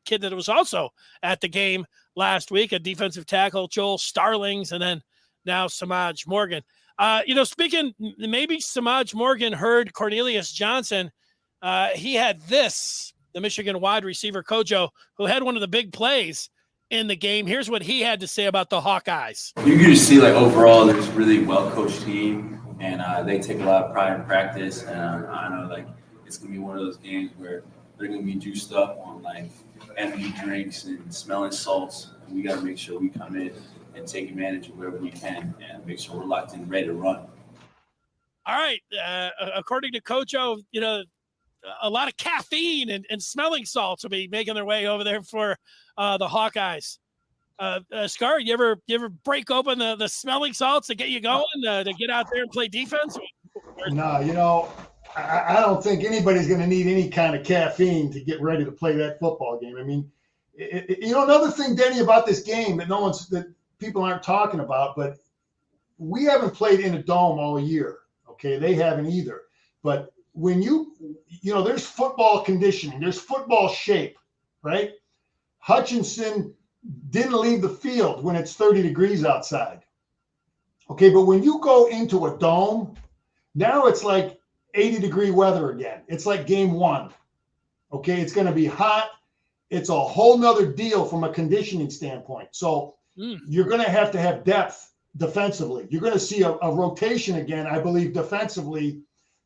Kid that was also at the game last week. A defensive tackle, Joel Starlings, and then now Samaj Morgan. Speaking, maybe Samaj Morgan heard Cornelius Johnson. He had the Michigan wide receiver, Kojo, who had one of the big plays in the game. Here's what he had to say about the Hawkeyes. You can just see, overall, there's a really well-coached team, and they take a lot of pride in practice. And I know, it's going to be one of those games where they're going to be juiced up on, energy drinks and smelling salts. And we got to make sure we come in and take advantage of wherever we can and make sure we're locked in, ready to run. All right. According to Kojo, a lot of caffeine and smelling salts will be making their way over there for the Hawkeyes. Scar, you ever break open the smelling salts to get you going to get out there and play defense? No, I don't think anybody's going to need any kind of caffeine to get ready to play that football game. I mean, another thing, Denny, about this game that people aren't talking about, but we haven't played in a dome all year. Okay, they haven't either. But when there's football conditioning, there's football shape, right? Hutchinson didn't leave the field when it's 30 degrees outside. Okay, but when you go into a dome, now it's like 80-degree weather again. It's like game 1. Okay, it's going to be hot. It's a whole nother deal from a conditioning standpoint. So you're going to have depth defensively. You're going to see a rotation again, I believe, defensively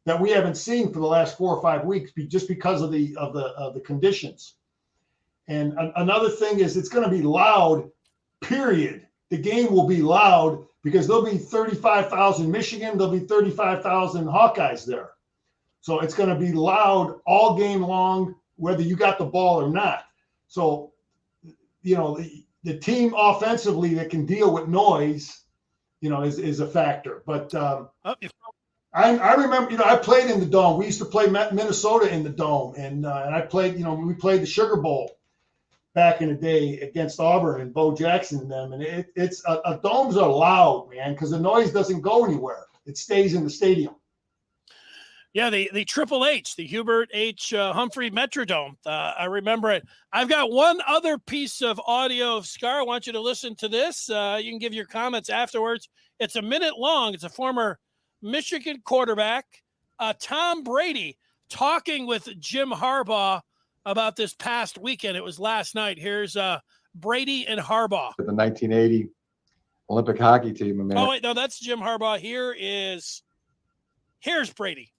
that we haven't seen for the last 4 or 5 weeks, just because of the conditions. And another thing is it's going to be loud, period. The game will be loud because there'll be 35,000 Michigan, there'll be 35,000 Hawkeyes there. So it's going to be loud all game long, whether you got the ball or not. So, the team offensively that can deal with noise, is a factor. But I remember, I played in the dome. We used to play Minnesota in the dome, and I played, we played the Sugar Bowl back in the day against Auburn and Bo Jackson and them. And it's domes are loud, man, because the noise doesn't go anywhere. It stays in the stadium. Yeah, the Triple H, the Hubert H. Humphrey Metrodome. I remember it. I've got one other piece of audio of Scar. I want you to listen to this. You can give your comments afterwards. It's a minute long. It's a former Michigan quarterback, Tom Brady, talking with Jim Harbaugh about this past weekend. It was last night. Here's Brady and Harbaugh. The 1980 Olympic hockey team. Oh, wait, no, that's Jim Harbaugh. Here's Brady.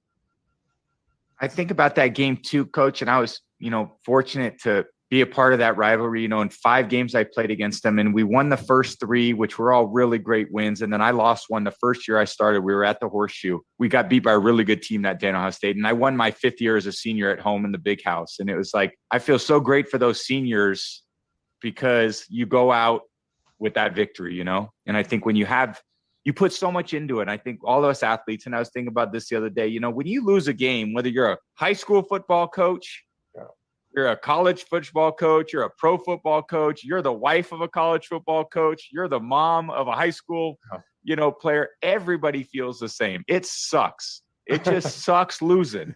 I think about that game too, Coach, and I was, fortunate to be a part of that rivalry. In 5 games I played against them, and we won the first 3, which were all really great wins. And then I lost one the first year I started. We were at the Horseshoe. We got beat by a really good team that day in Ohio State. And I won my 5th year as a senior at home in the big house. And it was like, I feel so great for those seniors because you go out with that victory, And I think when you put so much into it. I think all of us athletes, and I was thinking about this the other day, when you lose a game, whether you're a high school football coach, you're a college football coach, you're a pro football coach, you're the wife of a college football coach, you're the mom of a high school, player, everybody feels the same. It sucks. It just sucks losing.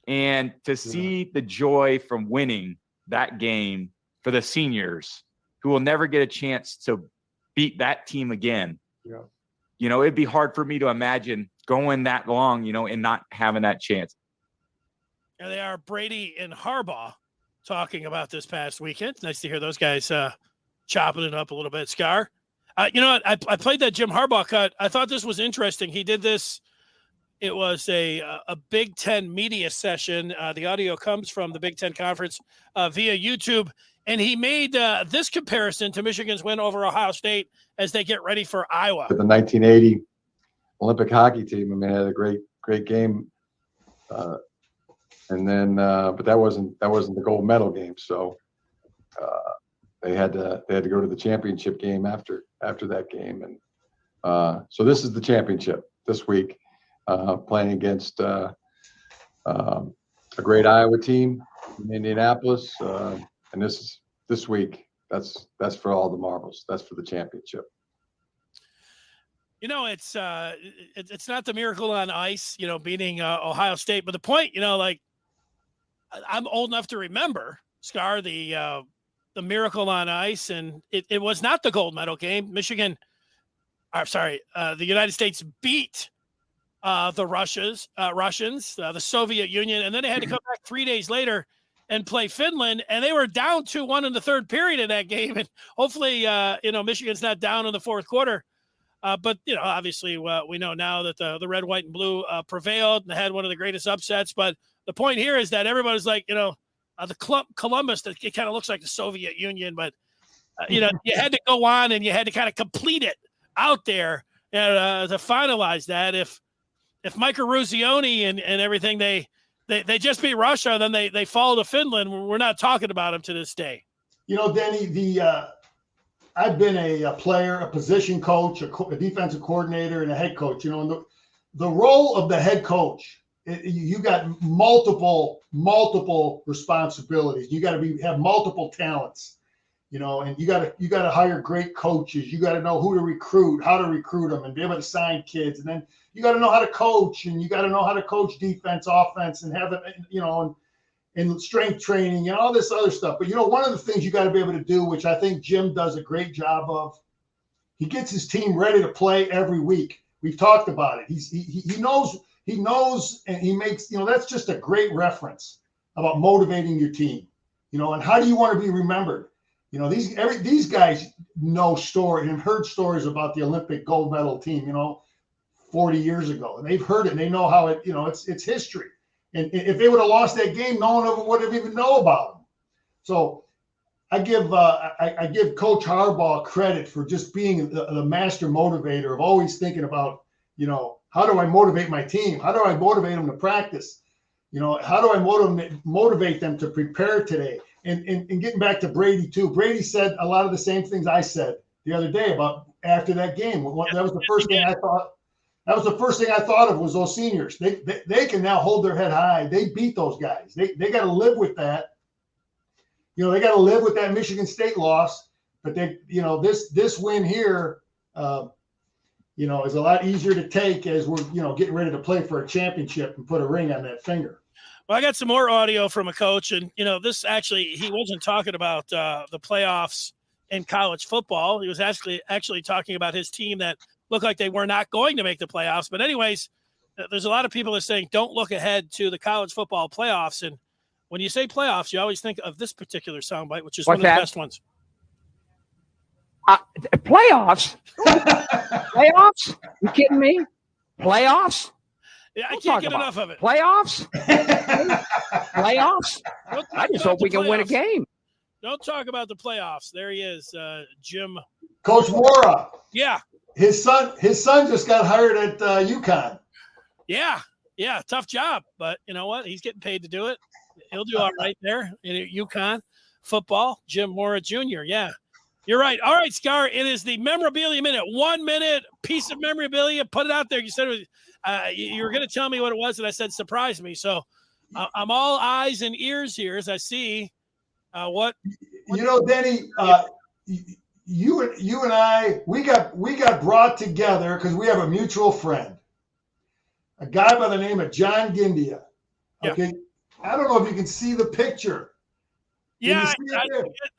And to see the joy from winning that game for the seniors who will never get a chance to beat that team again. Yeah. It'd be hard for me to imagine going that long, and not having that chance. There they are, Brady and Harbaugh, talking about this past weekend. Nice to hear those guys chopping it up a little bit. Scar, I played that Jim Harbaugh cut. I thought this was interesting. He did this. It was a Big Ten media session. The audio comes from the Big Ten Conference via YouTube. And he made this comparison to Michigan's win over Ohio State as they get ready for Iowa. The 1980 Olympic hockey team, had a great game. And then, but that wasn't the gold medal game. So they had to go to the championship game after that game. And so this is the championship this week, playing against a great Iowa team in Indianapolis. And this week, that's for all the marbles. That's for the championship. It's not the miracle on ice, beating Ohio State. But the point, I'm old enough to remember, Scar, the miracle on ice, and it was not the gold medal game. The United States beat the Russians, the Soviet Union, and then they had to come back 3 days later and play Finland, and they were down 2-1 in the third period of that game. And hopefully, Michigan's not down in the fourth quarter. But obviously, we know now that the red, white, and blue prevailed and had one of the greatest upsets. But the point here is that everybody's like, the Columbus, it kind of looks like the Soviet Union, but you had to go on and you had to kind of complete it out there to finalize that. If Mike Eruzione and everything, they just beat Russia, then they fall to Finland. We're not talking about them to this day. Denny, I've been a player, a position coach, a defensive coordinator, and a head coach. And the role of the head coach, you got multiple responsibilities. You got to have multiple talents, and you got to hire great coaches. You got to know who to recruit, how to recruit them, and be able to sign kids. And then you got to know how to coach, and you got to know how to coach defense, offense, and have it, and strength training and all this other stuff. But one of the things you got to be able to do, which I think Jim does a great job of, he gets his team ready to play every week. We've talked about it. He knows, and he makes, that's just a great reference about motivating your team, and how do you want to be remembered? These guys know stories and heard stories about the Olympic gold medal team, 40 years ago, and they've heard it and they know how it, it's history. And if they would have lost that game, no one would have even know about them. So I give Coach Harbaugh credit for just being the master motivator of always thinking about, how do I motivate my team? How do I motivate them to practice? How do I motivate them to prepare today? And getting back to Brady too, Brady said a lot of the same things I said the other day about after that game. That was the first thing I thought. That was the first thing I thought of was those seniors. They can now hold their head high. They beat those guys. They got to live with that. They got to live with that Michigan State loss. But this win here, is a lot easier to take as we're getting ready to play for a championship and put a ring on that finger. Well, I got some more audio from a coach, and this actually he wasn't talking about the playoffs in college football. He was actually talking about his team that looked like they were not going to make the playoffs. But anyways, there's a lot of people that are saying don't look ahead to the college football playoffs. And when you say playoffs, you always think of this particular soundbite, which is one of the best ones. Playoffs? Playoffs? You kidding me? Playoffs? Yeah, I can't get enough of it. Playoffs? Playoffs? Don't I talk just about hope the we can win a playoffs. game. Don't talk about the playoffs. There he is, Jim. Coach Mora, Yeah, his son just got hired at UConn. yeah, tough job, but you know what? He's getting paid to do it. He'll do all right there in UConn football. Jim Mora Jr. Yeah, you're right. All right, Scar. It is the memorabilia minute. 1 minute piece of memorabilia. Put it out there. You said it was, you were going to tell me what it was, and I said surprise me. So I'm all eyes and ears here as I see what. You know, Denny, you and I, we got brought together because we have a mutual friend, a guy by the name of John Gindia. Okay, I don't know if you can see the picture. Yeah,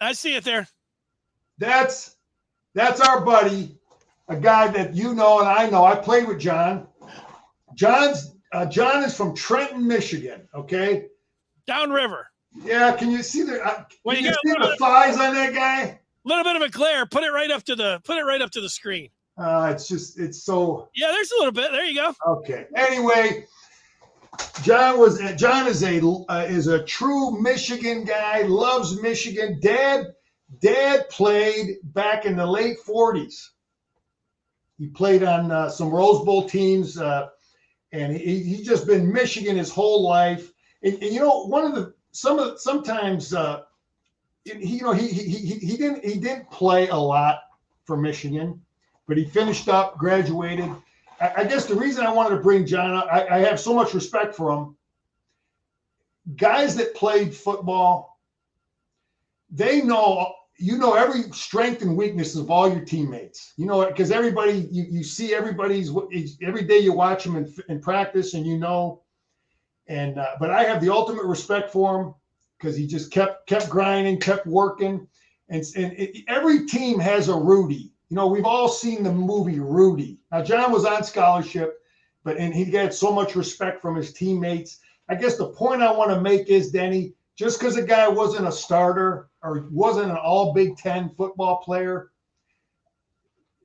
I see it there. That's our buddy, a guy that you know and I know. I played with John. John is from Trenton, Michigan. Okay, downriver. Yeah, can you see the Well, can you see the thighs on that guy? A little bit of a glare. Put it right up to the screen. It's so. Yeah, there's a little bit. There you go. Okay. Anyway, John is a true Michigan guy. Loves Michigan. Dad played back in the late 40s. He played on some Rose Bowl teams, and he's just been Michigan his whole life. And you know, sometimes he didn't play a lot for Michigan, but he finished up, graduated. I guess the reason I wanted to bring John up, I have so much respect for him. Guys that played football, they know, every strength and weakness of all your teammates. You know, because everybody, you see everybody's, every day you watch them in practice, and but I have the ultimate respect for him because he just kept grinding, kept working. And every team has a Rudy. You know, we've all seen the movie Rudy. Now, John was on scholarship, and he got so much respect from his teammates. I guess the point I want to make is, Denny, just because a guy wasn't a starter or wasn't an all Big Ten football player,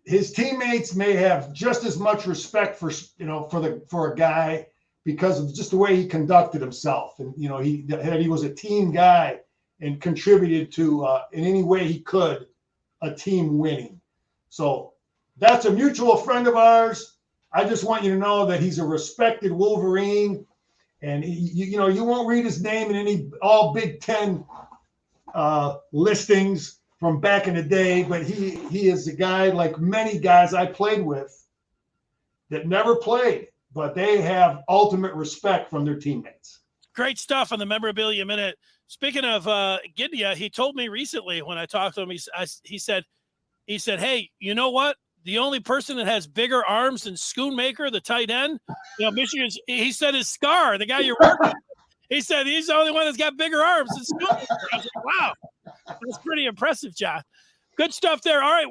his teammates may have just as much respect for a guy because of just the way he conducted himself. And, he was a team guy and contributed to, in any way he could, a team winning. So that's a mutual friend of ours. I just want you to know that he's a respected Wolverine, and you won't read his name in any all Big Ten listings from back in the day, but he is a guy like many guys I played with that never played, but they have ultimate respect from their teammates. Great stuff on the memorabilia minute. Speaking of Gindia, he told me recently when I talked to him, he said, hey, you know what? The only person that has bigger arms than Schoonmaker, the tight end, Michigan's, he said, is Scar, the guy you're working with. He said he's the only one that's got bigger arms than Schoonmaker. I was like, wow, that's pretty impressive, John. Good stuff there. All right,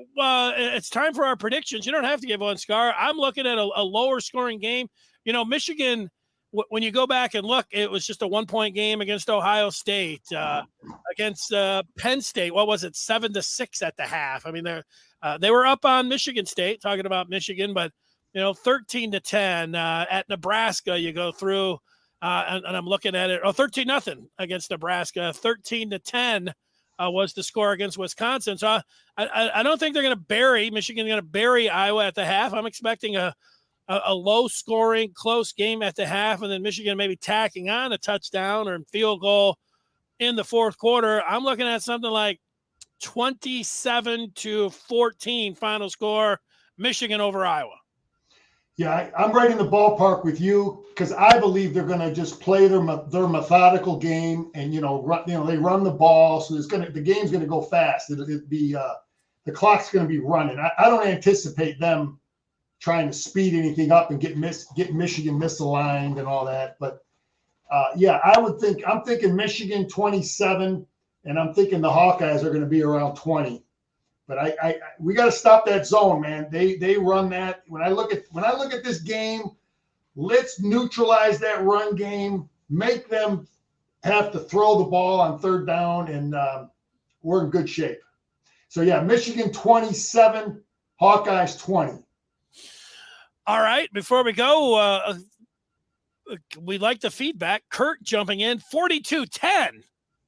it's time for our predictions. You don't have to give one, Scar. I'm looking at a lower scoring game. Michigan, when you go back and look, it was just a 1-point game against Ohio State, against Penn State. What was it, 7-6 at the half? I mean, they were up on Michigan State, talking about Michigan, but 13-10 at Nebraska. You go through, and I'm looking at it. 13-0 against Nebraska. 13-10 was the score against Wisconsin. So I don't think they're going to bury Michigan. Going to bury Iowa at the half. I'm expecting a low-scoring, close game at the half, and then Michigan maybe tacking on a touchdown or field goal in the fourth quarter. I'm looking at something like 27-14 final score, Michigan over Iowa. Yeah, I'm right in the ballpark with you because I believe they're going to just play their methodical game, and they run the ball, so the game's going to go fast. It'll be the clock's going to be running. I don't anticipate them trying to speed anything up and get Michigan misaligned and all that. But I'm thinking Michigan 27, and I'm thinking the Hawkeyes are going to be around 20. But we got to stop that zone, man. They run that. When I look at this game, let's neutralize that run game, make them have to throw the ball on third down, and we're in good shape. So yeah, Michigan 27, Hawkeyes 20. All right, before we go, we like the feedback. Kurt jumping in, 42-10.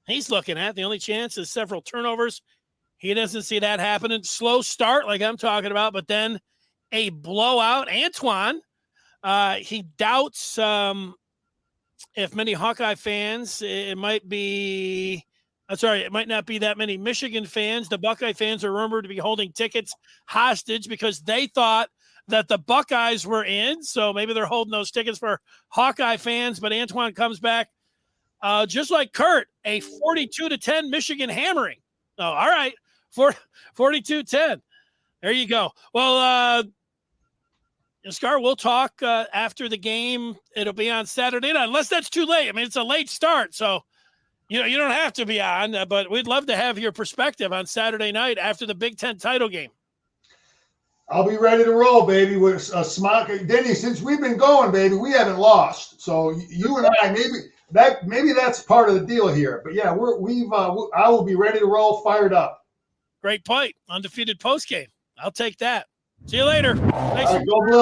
He's looking at the only chance is several turnovers. He doesn't see that happening. Slow start, like I'm talking about, but then a blowout. Antoine, he doubts if many Hawkeye fans, it might not be that many Michigan fans. The Buckeye fans are rumored to be holding tickets hostage because they thought that the Buckeyes were in. So maybe they're holding those tickets for Hawkeye fans. But Antoine comes back, just like Kurt, a 42-10 Michigan hammering. Oh, all right. 42-10. There you go. Well, Scar, we'll talk after the game. It'll be on Saturday night, unless that's too late. I mean, it's a late start, so you don't have to be on, but we'd love to have your perspective on Saturday night after the Big Ten title game. I'll be ready to roll, baby, with a smock. Denny, since we've been going, baby, we haven't lost. So you and I, maybe that's part of the deal here. But yeah, I will be ready to roll, fired up. Great point. Undefeated post game. I'll take that. See you later. Thanks. All right, go Blue.